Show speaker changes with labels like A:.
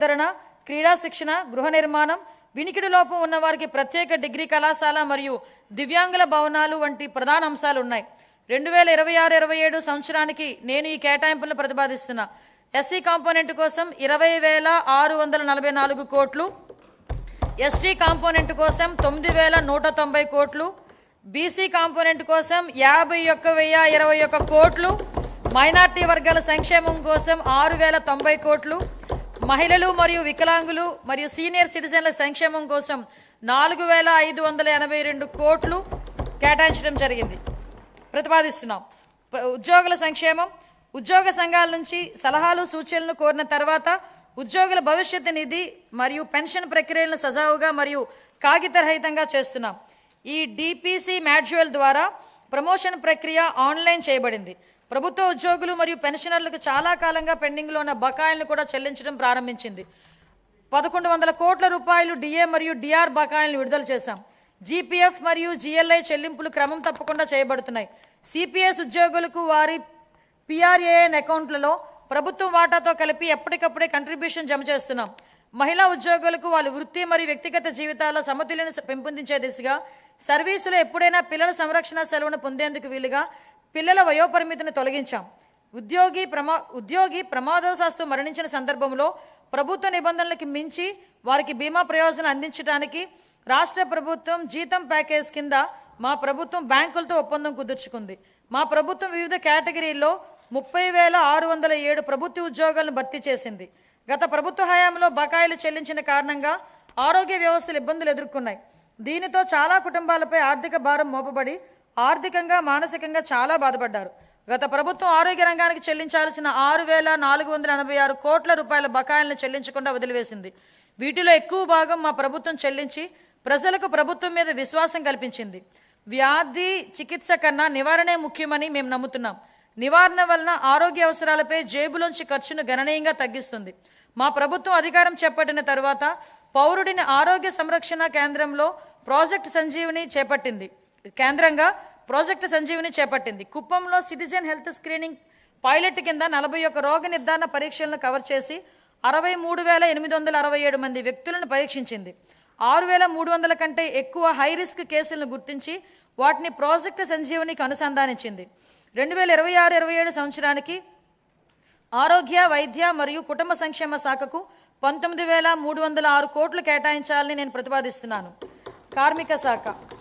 A: విస్తరణ, క్రీడా శిక్షణ, గృహ నిర్మాణం, వినికిడి లోపం ఉన్న వారికి ప్రత్యేక డిగ్రీ కళాశాల మరియు దివ్యాంగుల భవనాలు వంటి ప్రధాన అంశాలు ఉన్నాయి. 2026-27 సంవత్సరానికి నేను ఈ కేటాయింపులను ప్రతిపాదిస్తున్నా. ఎస్సీ కాంపోనెంట్ కోసం 20,644 కోట్లు, ఎస్టీ కాంపోనెంట్ కోసం 9,190 కోట్లు, బీసీ కాంపోనెంట్ కోసం 51,021 కోట్లు, మైనార్టీ వర్గాల సంక్షేమం కోసం 6,090 కోట్లు, మహిళలు మరియు వికలాంగులు మరియు సీనియర్ సిటిజన్ల సంక్షేమం కోసం 4,582 కోట్లు కేటాయించడం జరిగింది. ప్రతిపాదిస్తున్నాం. ఉద్యోగుల సంక్షేమం, ఉద్యోగ సంఘాల నుంచి సలహాలు సూచనలు కోరిన తర్వాత ఉద్యోగుల భవిష్యత్తు నిధి మరియు పెన్షన్ ప్రక్రియలను సజావుగా మరియు కాగితరహితంగా చేస్తున్నాం. ఈ డిపిసి మాడ్యూల్ ద్వారా ప్రమోషన్ ప్రక్రియ ఆన్లైన్ చేయబడింది. ప్రభుత్వ ఉద్యోగులు మరియు పెన్షనర్లకు చాలా కాలంగా పెండింగ్లో ఉన్న బకాయిలను కూడా చెల్లించడం ప్రారంభించింది. 1,100 కోట్ల రూపాయలు డిఏ మరియు డిఆర్ బకాయిలను విడుదల చేశాం. జీపీఎఫ్ మరియు జిఎల్ఐ చెల్లింపులు క్రమం తప్పకుండా చేయబడుతున్నాయి. సిపిఎస్ ఉద్యోగులకు వారి పిఆర్ఏఎన్ అకౌంట్లలో ప్రభుత్వం వాటాతో కలిపి ఎప్పటికప్పుడే కంట్రిబ్యూషన్ జమ చేస్తున్నాం. మహిళా ఉద్యోగులకు వాళ్ళ వృత్తి మరియు వ్యక్తిగత జీవితాల్లో సమతుల్యను పెంపొందించే దిశగా సర్వీసులో ఎప్పుడైనా పిల్లల సంరక్షణ సెలవును పొందేందుకు వీలుగా పిల్లల వయోపరిమితిని తొలగించాం. ఉద్యోగి ప్రమాదవశాత్తు మరణించిన సందర్భంలో ప్రభుత్వ నిబంధనలకు మించి వారికి బీమా ప్రయోజనం అందించడానికి రాష్ట్ర ప్రభుత్వం జీతం ప్యాకేజ్ కింద మా ప్రభుత్వం బ్యాంకులతో ఒప్పందం కుదుర్చుకుంది. మా ప్రభుత్వం వివిధ కేటగిరీల్లో 30,607 ప్రభుత్వ ఉద్యోగాలను భర్తీ చేసింది. గత ప్రభుత్వ హయాంలో బకాయిలు చెల్లించిన కారణంగా ఆరోగ్య వ్యవస్థలు ఇబ్బందులు ఎదుర్కొన్నాయి. దీనితో చాలా కుటుంబాలపై ఆర్థిక భారం మోపబడి ఆర్థికంగా మానసికంగా చాలా బాధపడ్డారు. గత ప్రభుత్వం ఆరోగ్య రంగానికి చెల్లించాల్సిన 6,486 కోట్ల రూపాయల బకాయిలను చెల్లించకుండా వదిలివేసింది. వీటిలో ఎక్కువ భాగం మా ప్రభుత్వం చెల్లించి ప్రజలకు ప్రభుత్వం మీద విశ్వాసం కల్పించింది. వ్యాధి చికిత్స కన్నా నివారణే ముఖ్యమని మేము నమ్ముతున్నాం. నివారణ వలన ఆరోగ్య అవసరాలపై జేబులోంచి ఖర్చును గణనీయంగా తగ్గిస్తుంది. మా ప్రభుత్వం అధికారం చేపట్టిన తరువాత పౌరుడిని ఆరోగ్య సంరక్షణ కేంద్రంగా ప్రాజెక్ట్ సంజీవిని చేపట్టింది. కుప్పంలో సిటిజన్ హెల్త్ స్క్రీనింగ్ పైలట్ కింద 41 రోగ నిర్ధారణ పరీక్షలను కవర్ చేసి 63,867 మంది వ్యక్తులను పరీక్షించింది. 6,300 కంటే ఎక్కువ హై రిస్క్ కేసులను గుర్తించి వాటిని ప్రాజెక్టు సంజీవనికి అనుసంధానించింది. 2026-27 సంవత్సరానికి ఆరోగ్య, వైద్య మరియు కుటుంబ సంక్షేమ శాఖకు 19,306 కోట్లు కేటాయించాలని నేను ప్రతిపాదిస్తున్నాను. కార్మిక శాఖ